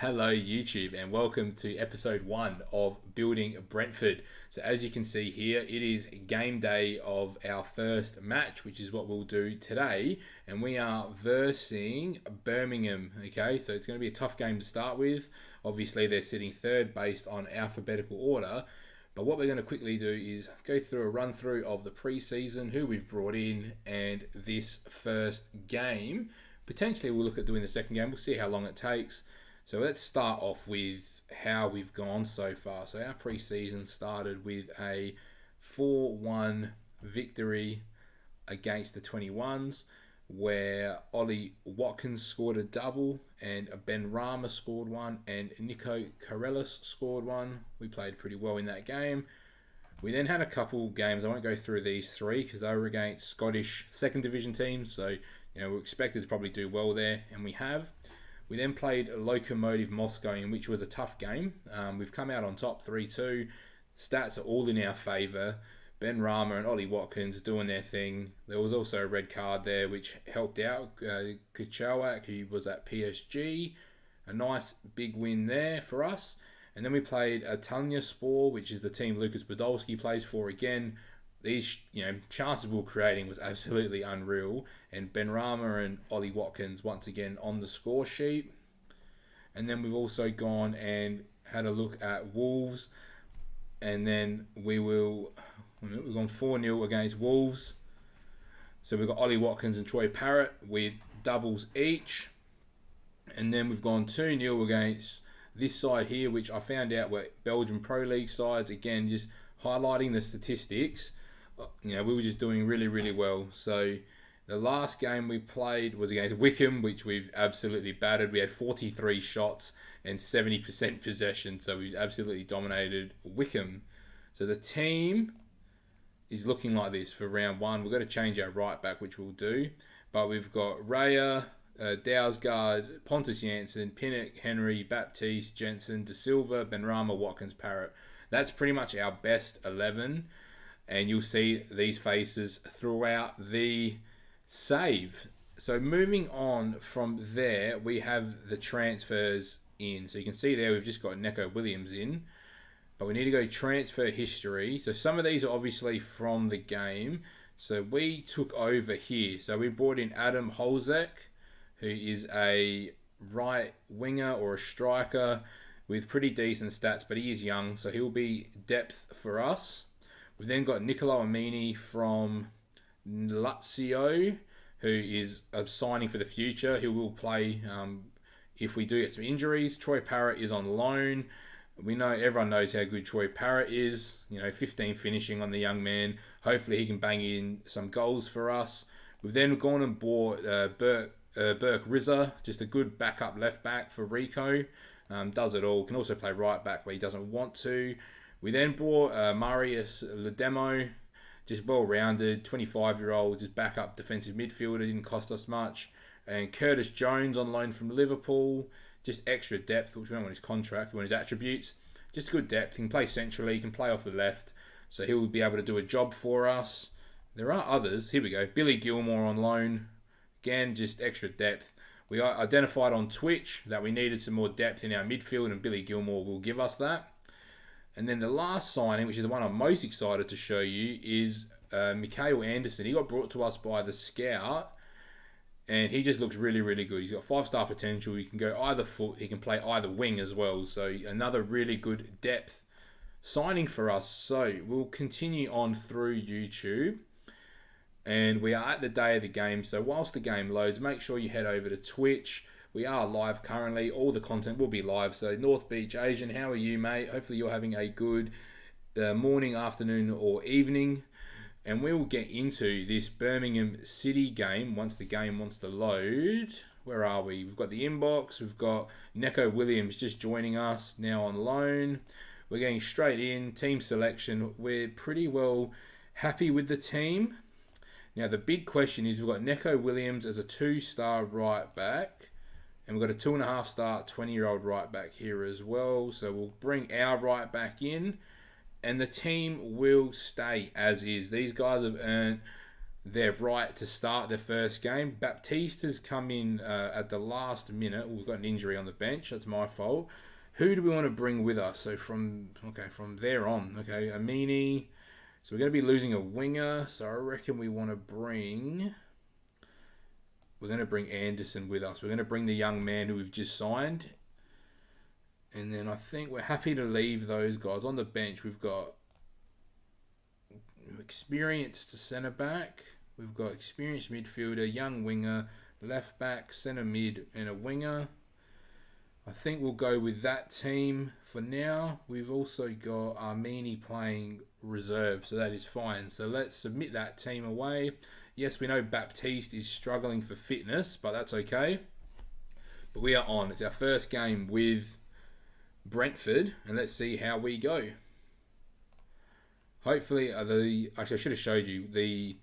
Hello YouTube and welcome to episode 1 of Building Brentford. So as you can see here, it is game day of our first match, which is what we'll do today, and we are versing Birmingham. Okay, so it's going to be a tough game to start with. Obviously they're sitting third based on alphabetical order, but what we're going to quickly do is go through a run through of the pre-season, who we've brought in, and this first game. Potentially we'll look at doing the second game. We'll see how long it takes. So let's start off with how we've gone so far. So our pre-season started with a 4-1 victory against the 21s, where Ollie Watkins scored a double and Ben Rama scored one and Nico Karelis scored one. We played pretty well in that game. We then had a couple games, I won't go through these three because they were against Scottish second division teams, so we're expected to probably do well there, and we have. We then played Lokomotiv Moscow, in which was a tough game. We've come out on top 3-2. Stats are all in our favour. Ben Rama and Ollie Watkins doing their thing. There was also a red card there, which helped out Kuchawak, who was at PSG. A nice big win there for us. And then we played Spor, which is the team Lucas Podolski plays for again. These chances we were creating was absolutely unreal, and Ben Rama and Ollie Watkins once again on the score sheet. And then we've also gone and had a look at Wolves, and then we've gone 4-0 against Wolves. So we've got Ollie Watkins and Troy Parrott with doubles each, and then we've gone 2-0 against this side here, which I found out were Belgian Pro League sides. Again, just highlighting the statistics. We were just doing really, really well. So the last game we played was against Wickham, which we've absolutely battered. We had 43 shots and 70% possession, so we absolutely dominated Wickham. So the team is looking like this for round one. We've got to change our right back, which we'll do. But we've got Raya, Dowsgaard, Pontus Janssen, Pinnock, Henry, Baptiste, Jensen, De Silva, Benrahma, Watkins, Parrott. That's pretty much our best 11. And you'll see these faces throughout the save. So moving on from there, we have the transfers in. So you can see there we've just got Neco Williams in. But we need to go transfer history. So some of these are obviously from the game. So we took over here. So we brought in Adam Holzek, who is a right winger or a striker with pretty decent stats, but he is young, so he'll be depth for us. We've then got Nicolo Amini from Lazio, who is signing for the future. He will play if we do get some injuries. Troy Parrott is on loan. Everyone knows how good Troy Parrott is. 15 finishing on the young man. Hopefully he can bang in some goals for us. We've then gone and bought Burke Rizza, just a good backup left back for Rico. Does it all. Can also play right back where he doesn't want to. We then brought Marius Ledemo, just well-rounded, 25-year-old, just backup defensive midfielder, didn't cost us much. And Curtis Jones on loan from Liverpool, just extra depth, which we don't want his contract, we want his attributes. Just good depth, he can play centrally, he can play off the left, so he'll be able to do a job for us. There are others, here we go, Billy Gilmore on loan, again, just extra depth. We identified on Twitch that we needed some more depth in our midfield, and Billy Gilmore will give us that. And then the last signing, which is the one I'm most excited to show you, is Mikael Anderson. He got brought to us by the scout, and he just looks really, really good. He's got 5-star potential. He can go either foot. He can play either wing as well. So another really good depth signing for us. So we'll continue on through YouTube. And we are at the day of the game. So whilst the game loads, make sure you head over to Twitch. We are live currently. All the content will be live. So North Beach Asian, how are you, mate? Hopefully you're having a good morning, afternoon, or evening. And we will get into this Birmingham City game once the game wants to load. Where are we? We've got the inbox. We've got Neco Williams just joining us now on loan. We're getting straight in. Team selection. We're pretty well happy with the team. Now the big question is we've got Neco Williams as a 2-star right back. And we've got a 2.5-star 20-year-old right back here as well. So we'll bring our right back in. And the team will stay as is. These guys have earned their right to start their first game. Baptiste has come in at the last minute. We've got an injury on the bench. That's my fault. Who do we want to bring with us? So from there on, Amini. So we're going to be losing a winger. So I reckon we're going to bring Anderson with us. We're going to bring the young man who we've just signed. And then I think we're happy to leave those guys on the bench. We've got experienced centre back. We've got experienced midfielder, young winger, left back, centre mid, and a winger. I think we'll go with that team for now. We've also got Armini playing reserve, so that is fine. So let's submit that team away. Yes, we know Baptiste is struggling for fitness, but that's okay. But we are on. It's our first game with Brentford, and let's see how we go. Hopefully, actually I should have showed you the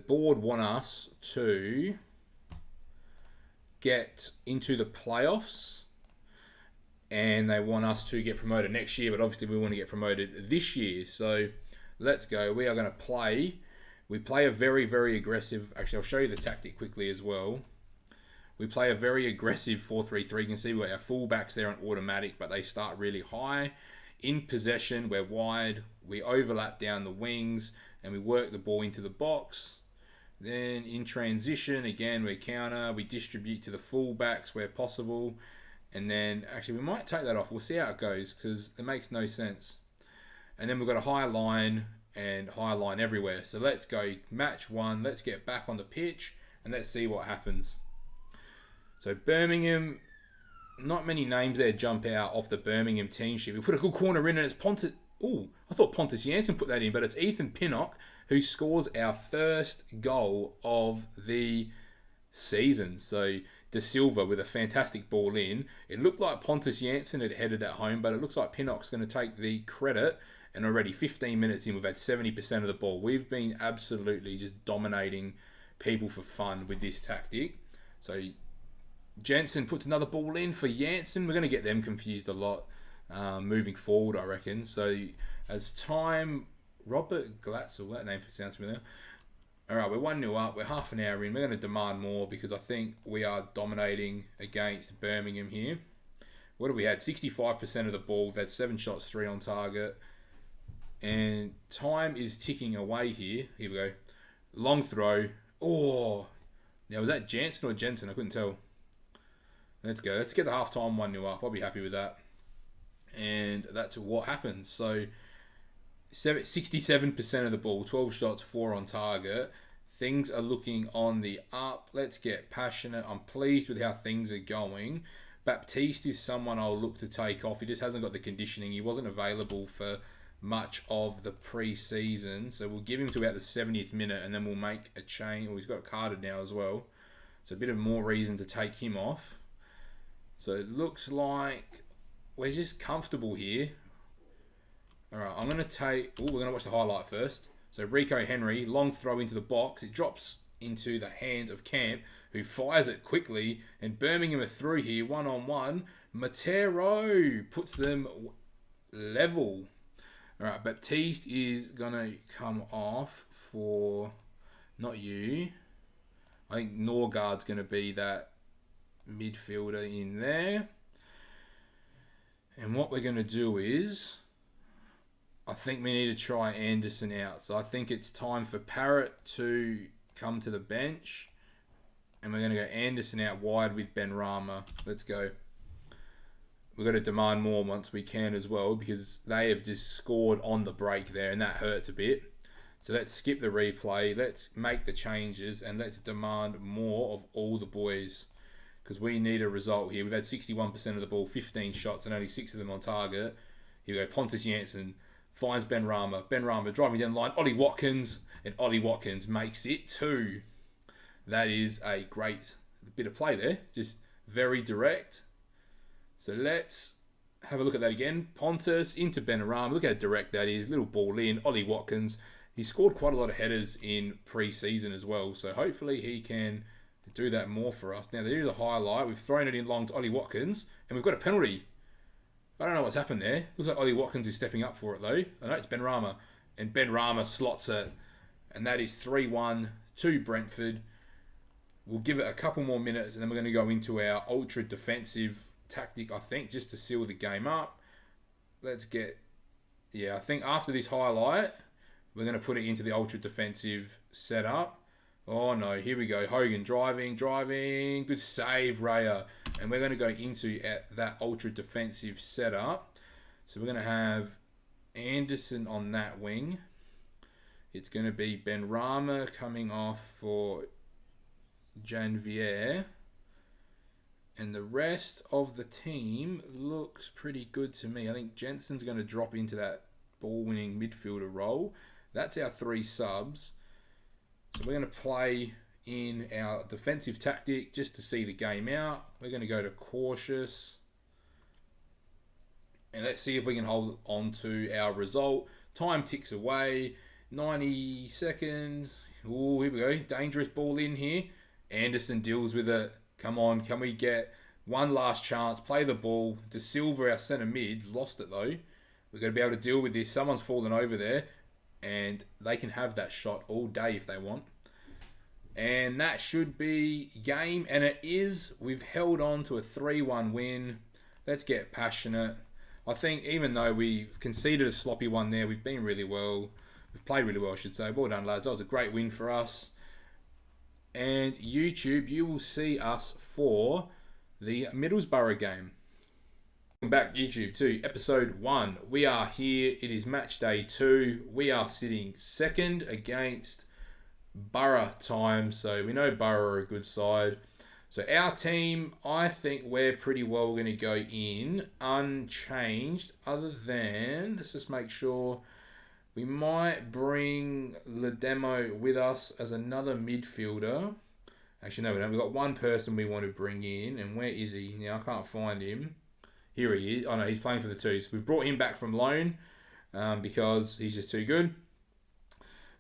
board want us to get into the playoffs, and they want us to get promoted next year. But obviously, we want to get promoted this year. So let's go. We are going to play. We play a very, very aggressive. Actually, I'll show you the tactic quickly as well. We play a very aggressive 4-3-3. You can see we've got our fullbacks there on automatic, but they start really high. In possession, we're wide. We overlap down the wings, and we work the ball into the box. Then in transition, again, we counter. We distribute to the fullbacks where possible. And then, actually, we might take that off. We'll see how it goes, because it makes no sense. And then we've got a high line and high line everywhere. So let's go match one. Let's get back on the pitch, and let's see what happens. So Birmingham, not many names there jump out off the Birmingham team sheet. We put a good corner in, and it's Pontus. Oh, I thought Pontus Janssen put that in, but it's Ethan Pinnock who scores our first goal of the season. So De Silva with a fantastic ball in. It looked like Pontus Janssen had headed that home, but it looks like Pinnock's going to take the credit. And already 15 minutes in, we've had 70% of the ball. We've been absolutely just dominating people for fun with this tactic. So Janssen puts another ball in for Janssen. We're going to get them confused a lot moving forward, I reckon. So as time... Robert Glatzel, that name sounds familiar. Alright, we're 1-0 up. We're half an hour in. We're going to demand more because I think we are dominating against Birmingham here. What have we had? 65% of the ball. We've had 7 shots, 3 on target. And time is ticking away here. Here we go. Long throw. Oh! Now, was that Janssen or Jensen? I couldn't tell. Let's go. Let's get the half-time 1-0 up. I'll be happy with that. And that's what happens. So 67% of the ball, 12 shots, 4 on target. Things are looking on the up. Let's get passionate. I'm pleased with how things are going. Baptiste is someone I'll look to take off. He just hasn't got the conditioning. He wasn't available for much of the pre-season. So we'll give him to about the 70th minute, and then we'll make a change. Oh, he's got carded now as well. So a bit of more reason to take him off. So it looks like we're just comfortable here. Alright, I'm going to take... Oh, we're going to watch the highlight first. So Rico Henry, long throw into the box. It drops into the hands of Camp, who fires it quickly. And Birmingham are through here, 1-on-1. Matero puts them level. Alright, Baptiste is going to come off for... Not you. I think Norgard's going to be that midfielder in there. And what we're going to do is... I think we need to try Anderson out. So I think it's time for Parrott to come to the bench. And we're going to go Anderson out wide with Benrahma. Let's go. We've got to demand more once we can as well, because they have just scored on the break there, and that hurts a bit. So let's skip the replay. Let's make the changes, and let's demand more of all the boys, because we need a result here. We've had 61% of the ball, 15 shots, and only 6 of them on target. Here we go. Pontus Janssen finds Benrahma. Benrahma driving down the line. Ollie Watkins. And Ollie Watkins makes it 2. That is a great bit of play there. Just very direct. So let's have a look at that again. Pontus into Benrahma. Look how direct that is. Little ball in. Ollie Watkins. He scored quite a lot of headers in pre-season as well. So hopefully he can do that more for us. Now there's a highlight. We've thrown it in long to Ollie Watkins. And we've got a penalty. I don't know what's happened there. Looks like Ollie Watkins is stepping up for it though. I know it's Benrahma. and Ben Rama slots it. And that is 3-1 to Brentford. We'll give it a couple more minutes and then we're going to go into our ultra defensive tactic, I think, just to seal the game up. Let's get... Yeah, I think after this highlight, we're going to put it into the ultra defensive setup. Oh no, here we go. Hogan driving. Good save, Raya. And we're going to go into that ultra defensive setup. So we're going to have Anderson on that wing. It's going to be Ben Rama coming off for Janvier. And the rest of the team looks pretty good to me. I think Jensen's going to drop into that ball-winning midfielder role. That's our 3 subs. So we're going to play in our defensive tactic just to see the game out. We're going to go to cautious. And let's see if we can hold on to our result. Time ticks away. 90 seconds. Oh, here we go. Dangerous ball in here. Anderson deals with it. Come on, can we get one last chance? Play the ball. De Silva, our centre mid, lost it though. We've got to be able to deal with this. Someone's fallen over there. And they can have that shot all day if they want. And that should be game. And it is. We've held on to a 3-1 win. Let's get passionate. I think even though we've conceded a sloppy one there, we've been really well. We've played really well, I should say. Well done, lads. That was a great win for us. And YouTube, you will see us for the Middlesbrough game. Welcome back, YouTube, to episode 1. We are here. It is match day 2. We are sitting second against Borough time. So we know Borough are a good side. So our team, I think we're pretty well going to go in unchanged. Other than, let's just make sure... We might bring Ledemo with us as another midfielder. Actually, no, we don't. We've got one person we want to bring in. And where is he? Now, I can't find him. Here he is. Oh, no, he's playing for the twos. We've brought him back from loan because he's just too good.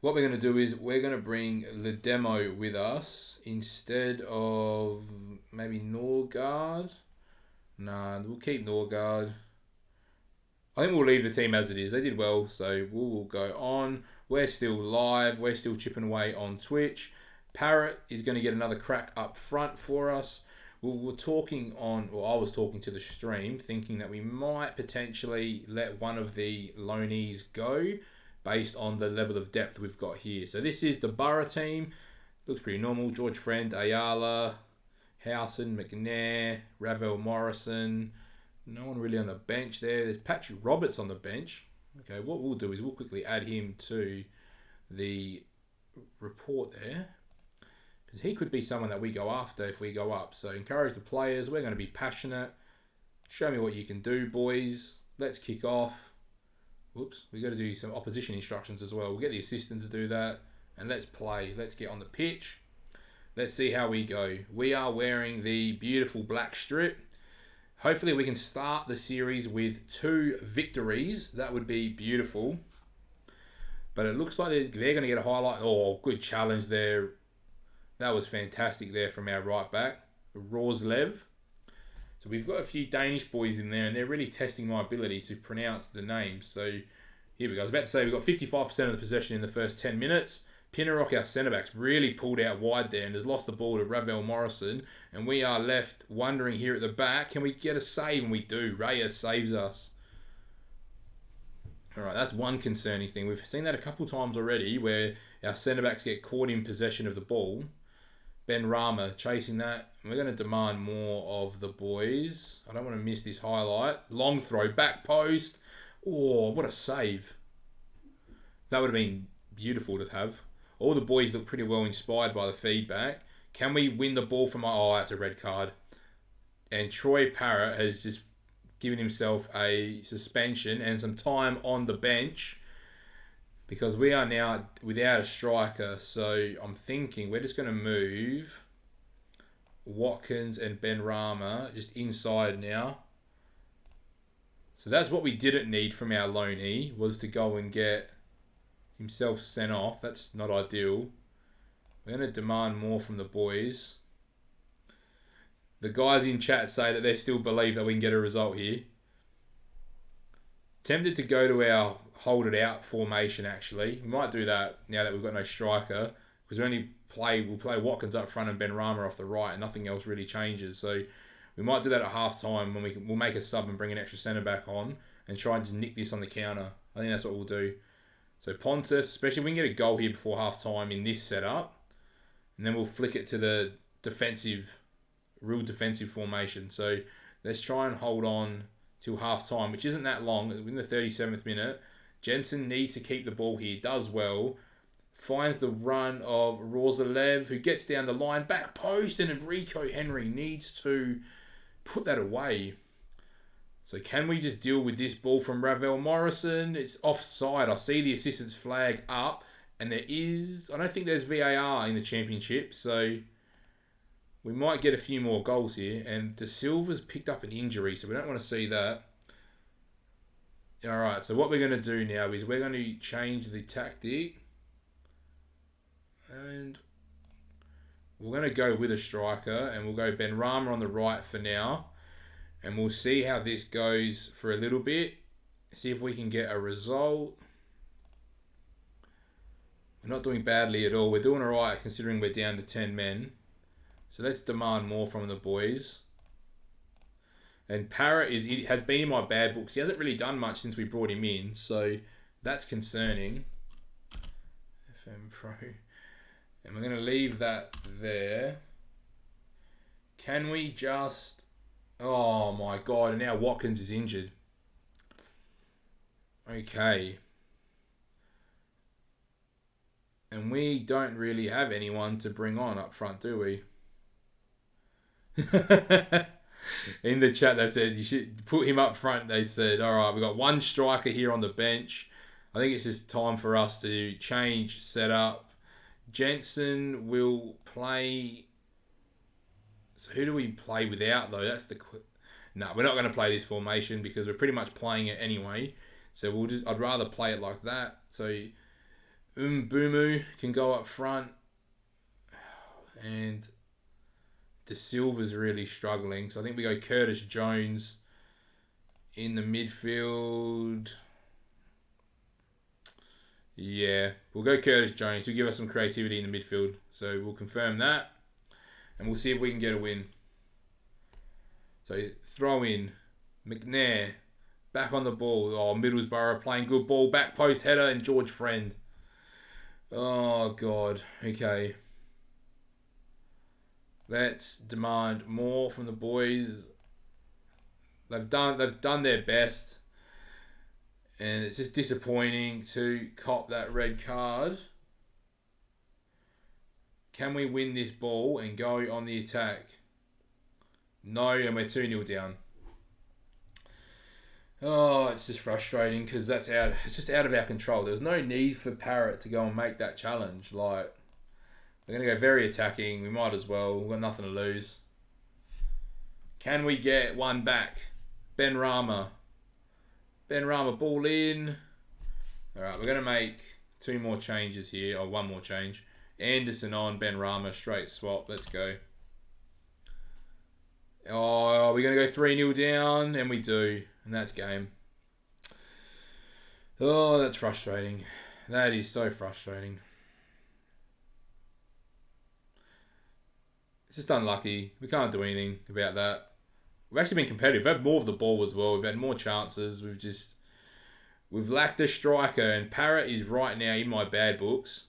What we're going to do is we're going to bring Ledemo with us instead of maybe Norgard. Nah, we'll keep Norgard. I think we'll leave the team as it is. They did well, so we'll go on. We're still live. We're still chipping away on Twitch. Parrot is going to get another crack up front for us. I was talking to the stream, thinking that we might potentially let one of the loanees go based on the level of depth we've got here. So this is the Borough team. Looks pretty normal. George Friend, Ayala, Howson, McNair, Ravel Morrison... No one really on the bench there. There's Patrick Roberts on the bench. Okay, what we'll do is we'll quickly add him to the report there. Because he could be someone that we go after if we go up. So encourage the players. We're going to be passionate. Show me what you can do, boys. Let's kick off. Whoops, we've got to do some opposition instructions as well. We'll get the assistant to do that. And let's play. Let's get on the pitch. Let's see how we go. We are wearing the beautiful black strip. Hopefully we can start the series with 2 victories. That would be beautiful. But it looks like they're going to get a highlight. Oh, good challenge there. That was fantastic there from our right back, Roslev. So we've got a few Danish boys in there and they're really testing my ability to pronounce the names. So here we go. I was about to say we've got 55% of the possession in the first 10 minutes. Pinnerock, our centre-backs, really pulled out wide there and has lost the ball to Ravel Morrison. And we are left wondering here at the back, can we get a save? And we do. Raya saves us. All right, that's one concerning thing. We've seen that a couple times already where our centre-backs get caught in possession of the ball. Ben Rama chasing that. We're going to demand more of the boys. I don't want to miss this highlight. Long throw, back post. Oh, what a save. That would have been beautiful to have. All the boys look pretty well inspired by the feedback. Can we win the ball from... Oh, that's a red card. And Troy Parrott has just given himself a suspension and some time on the bench because we are now without a striker. So I'm thinking we're just going to move Watkins and Ben Rama just inside now. So that's what we didn't need from our loanee, was to go and get himself sent off. That's not ideal. We're going to demand more from the boys. The guys in chat say that they still believe that we can get a result here. Tempted to go to our hold it out formation, actually. We might do that now that we've got no striker, because we'll play Watkins up front and Ben Rama off the right, and nothing else really changes. So we might do that at half time when we'll make a sub and bring an extra centre back on and try and just nick this on the counter. I think that's what we'll do. So Pontus, especially if we can get a goal here before half time in this setup, and then we'll flick it to the real defensive formation. So let's try and hold on till half time, which isn't that long. In the 37th minute, Jensen needs to keep the ball here, does well, finds the run of Rosalev, who gets down the line, back post, and Enrico Henry needs to put that away. So can we just deal with this ball from Ravel Morrison? It's offside. I see the assistant's flag up, and I don't think there's VAR in the championship, so we might get a few more goals here. And De Silva's picked up an injury, so we don't want to see that. Alright, so what we're going to do now is we're going to change the tactic. And we're going to go with a striker, and we'll go Ben Rama on the right for now. And we'll see how this goes for a little bit. See if we can get a result. We're not doing badly at all. We're doing alright considering we're down to 10 men. So let's demand more from the boys. And Parrott has been in my bad books. He hasn't really done much since we brought him in. So that's concerning. FM Pro. And we're going to leave that there. Can we just... Oh my God, and now Watkins is injured. Okay. And we don't really have anyone to bring on up front, do we? In the chat, they said you should put him up front. They said, all right, we've got one striker here on the bench. I think it's just time for us to change setup. Jensen will play... So who do we play without, though? That's the... No, we're not going to play this formation because we're pretty much playing it anyway. So I'd rather play it like that. So Mbumu can go up front. And De Silva's really struggling. So I think we go Curtis Jones in the midfield. Yeah, we'll go Curtis Jones. He'll give us some creativity in the midfield. So we'll confirm that. And we'll see if we can get a win. So throw in. McNair. Back on the ball. Oh, Middlesbrough playing good ball. Back post header and George Friend. Oh, God. Okay. Let's demand more from the boys. They've done their best. And it's just disappointing to cop that red card. Can we win this ball and go on the attack? No, and we're 2-0 down. Oh, it's just frustrating because it's just out of our control. There's no need for Parrott to go and make that challenge. Like, we're going to go very attacking. We might as well. We've got nothing to lose. Can we get one back? Ben Rama. Ben Rama, ball in. All right, we're going to make 2 more changes here, or 1 more change. Anderson on, Ben Rama, straight swap. Let's go. Oh, we're going to go 3-0 down, and we do. And that's game. Oh, that's frustrating. That is so frustrating. It's just unlucky. We can't do anything about that. We've actually been competitive. We've had more of the ball as well. We've had more chances. We've lacked a striker, and Parrott is right now in my bad books.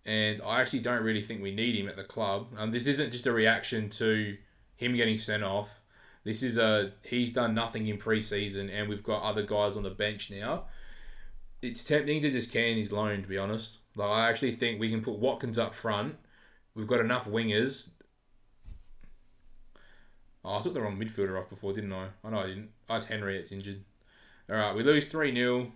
And I actually don't really think we need him at the club. This isn't just a reaction to him getting sent off. This is he's done nothing in pre-season, and we've got other guys on the bench now. It's tempting to just can his loan, to be honest. Like, I actually think we can put Watkins up front. We've got enough wingers. Oh, I took the wrong midfielder off before, didn't I? Oh, no, I didn't. Oh, it's Henry that's injured. All right, we lose 3-0.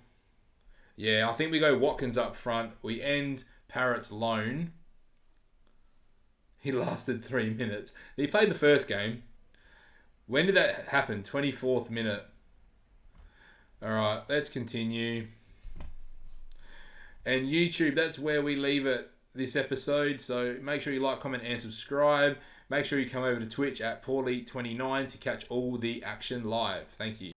Yeah, I think we go Watkins up front. We end Parrott's loan. He lasted 3 minutes. He played the first game. When did that happen? 24th minute. All right, let's continue. And YouTube, that's where we leave it this episode. So make sure you like, comment, and subscribe. Make sure you come over to Twitch at Paulie29 to catch all the action live. Thank you.